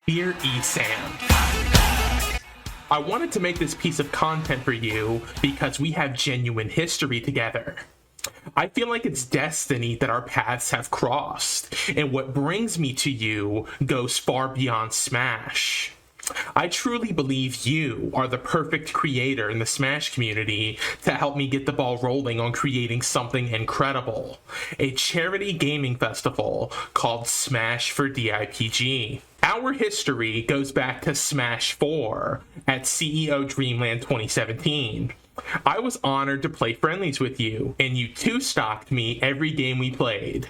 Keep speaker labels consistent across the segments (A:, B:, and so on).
A: Dear ESAM, I wanted to make this piece of content for you because we have genuine history together. I feel like it's destiny that our paths have crossed, and what brings me to you goes far beyond Smash. I truly believe you are the perfect creator in the Smash community to help me get the ball rolling on creating something incredible, a charity gaming festival called Smash for DIPG. Our history goes back to Smash 4 at CEO Dreamland 2017. I was honored to play friendlies with you, and you two-stocked me every game we played.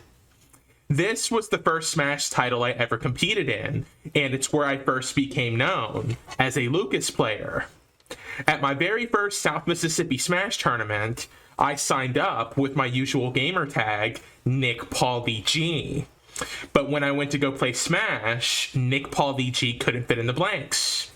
A: This was the first Smash title I ever competed in, and it's where I first became known as a Lucas player. At my very first South Mississippi Smash tournament, I signed up with my usual gamer tag, nickpaulygee. But when I went to go play Smash, nickpaulygee couldn't fit in the blanks.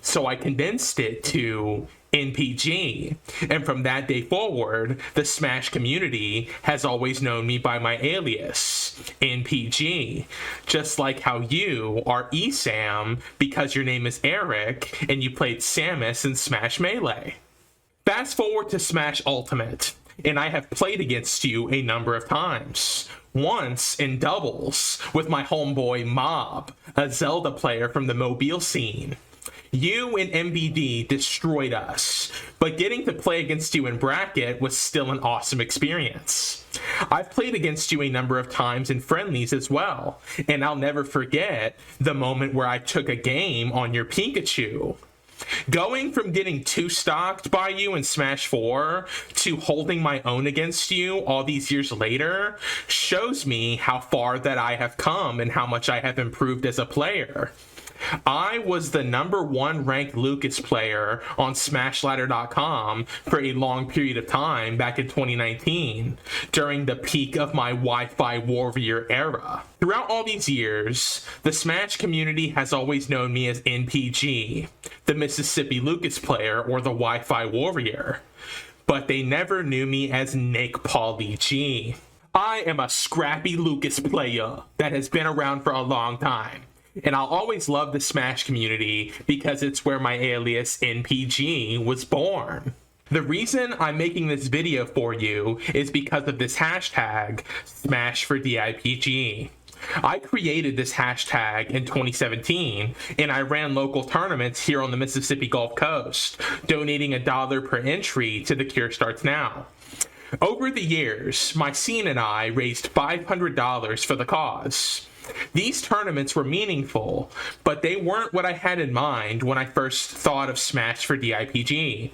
A: So I condensed it to NPG, and from that day forward, the Smash community has always known me by my alias, NPG, just like how you are ESAM because your name is Eric and you played Samus in Smash Melee. Fast forward to Smash Ultimate, and I have played against you a number of times. Once in doubles with my homeboy Mob, a Zelda player from the Mobile scene. You and MBD destroyed us, but getting to play against you in bracket was still an awesome experience. I've played against you a number of times in friendlies as well, and I'll never forget the moment where I took a game on your Pikachu. Going from getting two-stocked by you in Smash 4 to holding my own against you all these years later shows me how far that I have come and how much I have improved as a player. I was the #1 ranked Lucas player on SmashLadder.com for a long period of time back in 2019, during the peak of my Wi-Fi warrior era. Throughout all these years, the Smash community has always known me as NPG, the Mississippi Lucas player or the Wi-Fi warrior, but they never knew me as nickpaulygee. I am a scrappy Lucas player that has been around for a long time. And I'll always love the Smash community because it's where my alias NPG was born. The reason I'm making this video for you is because of this hashtag, Smash for DIPG. I created this hashtag in 2017, and I ran local tournaments here on the Mississippi Gulf Coast, donating $1 per entry to The Cure Starts Now. Over the years, my scene and I raised $500 for the cause. These tournaments were meaningful, but they weren't what I had in mind when I first thought of Smash for DIPG.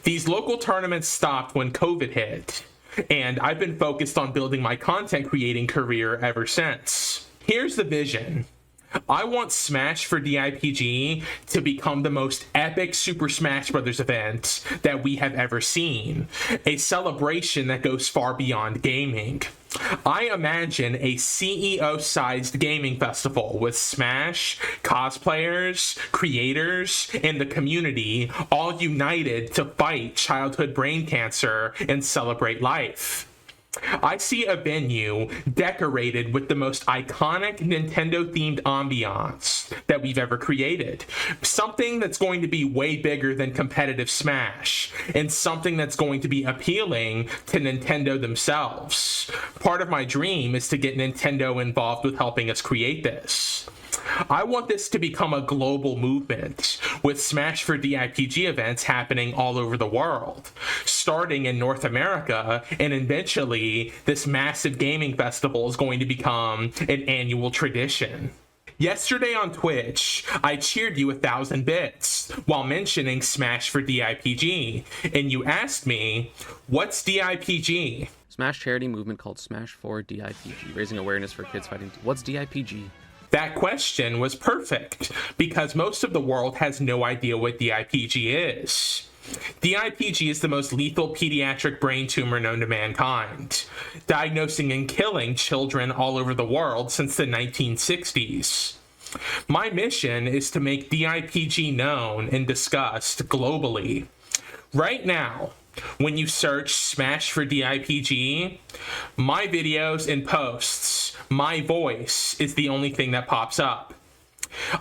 A: These local tournaments stopped when COVID hit, and I've been focused on building my content creating career ever since. Here's the vision. I want Smash for DIPG to become the most epic Super Smash Bros. Event that we have ever seen, a celebration that goes far beyond gaming. I imagine a CEO-sized gaming festival with Smash, cosplayers, creators, and the community all united to fight childhood brain cancer and celebrate life. I see a venue decorated with the most iconic Nintendo-themed ambiance that we've ever created. Something that's going to be way bigger than competitive Smash, and something that's going to be appealing to Nintendo themselves. Part of my dream is to get Nintendo involved with helping us create this. I want this to become a global movement, with Smash for DIPG events happening all over the world, starting in North America, and eventually this massive gaming festival is going to become an annual tradition. Yesterday on Twitch, I cheered you 1,000 bits while mentioning Smash for DIPG, and you asked me, what's DIPG?
B: Smash charity movement called Smash for DIPG, raising awareness for kids fighting. What's DIPG?
A: That question was perfect, because most of the world has no idea what DIPG is. DIPG is the most lethal pediatric brain tumor known to mankind, diagnosing and killing children all over the world since the 1960s. My mission is to make DIPG known and discussed globally. Right now, when you search Smash for DIPG, my videos and posts, my voice is the only thing that pops up.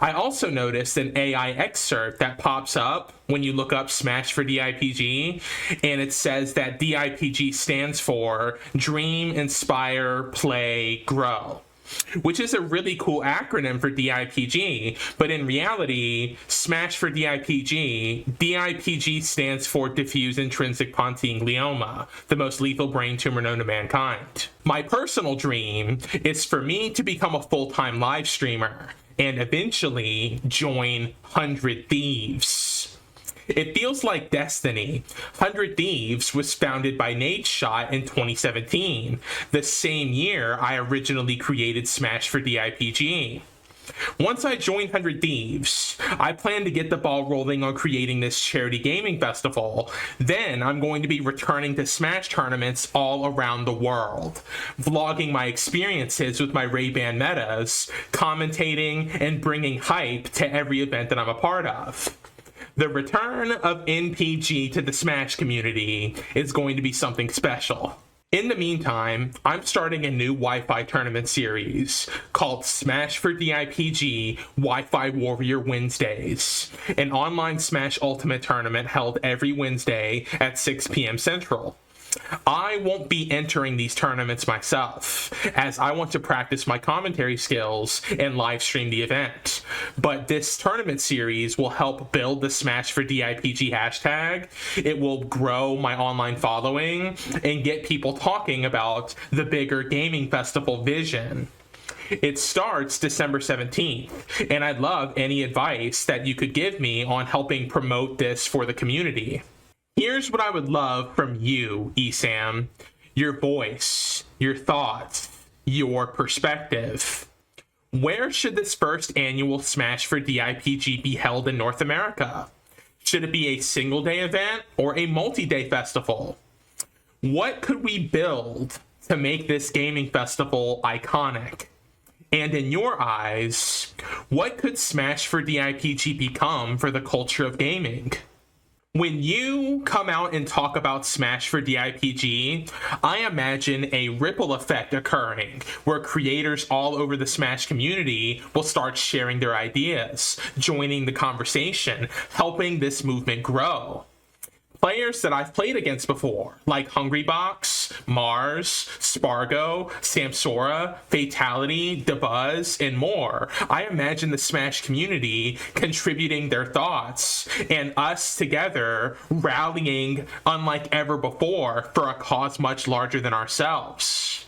A: I also noticed an AI excerpt that pops up when you look up Smash for DIPG, and it says that DIPG stands for Dream, Inspire, Play, Grow, which is a really cool acronym for DIPG, but in reality, Smash for DIPG stands for diffuse intrinsic pontine glioma, the most lethal brain tumor known to mankind. My personal dream is for me to become a full-time live streamer and eventually join 100 Thieves. It feels like destiny. 100 Thieves was founded by Nadeshot in 2017, the same year I originally created Smash for DIPG. Once I join 100 Thieves, I plan to get the ball rolling on creating this charity gaming festival. Then I'm going to be returning to Smash tournaments all around the world, vlogging my experiences with my Ray-Ban metas, commentating, and bringing hype to every event that I'm a part of. The return of NPG to the Smash community is going to be something special. In the meantime, I'm starting a new Wi-Fi tournament series called Smash for DIPG Wi-Fi Warrior Wednesdays, an online Smash Ultimate tournament held every Wednesday at 6 p.m. Central. I won't be entering these tournaments myself, as I want to practice my commentary skills and live stream the event. But this tournament series will help build the Smash for DIPG hashtag. It will grow my online following and get people talking about the bigger gaming festival vision. It starts December 17th, and I'd love any advice that you could give me on helping promote this for the community. Here's what I would love from you, ESAM. Your voice, your thoughts, your perspective. Where should this first annual Smash for DIPG be held in North America? Should it be a single-day event or a multi-day festival? What could we build to make this gaming festival iconic? And in your eyes, what could Smash for DIPG become for the culture of gaming? When you come out and talk about Smash for DIPG, I imagine a ripple effect occurring where creators all over the Smash community will start sharing their ideas, joining the conversation, helping this movement grow. Players that I've played against before, like Hungrybox, Mars, Spargo, Samsora, Fatality, DeBuzz, and more. I imagine the Smash community contributing their thoughts and us together rallying unlike ever before for a cause much larger than ourselves.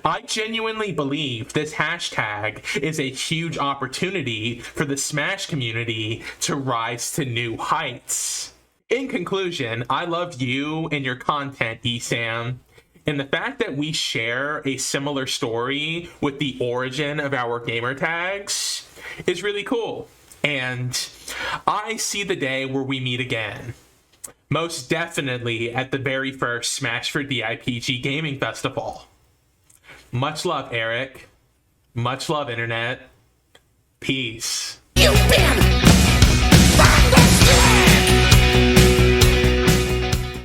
A: I genuinely believe this hashtag is a huge opportunity for the Smash community to rise to new heights. In conclusion, I love you and your content, ESAM, and the fact that we share a similar story with the origin of our gamer tags is really cool. And I see the day where we meet again. Most definitely at the very first Smash for DIPG Gaming Festival. Much love, Eric. Much love, Internet. Peace.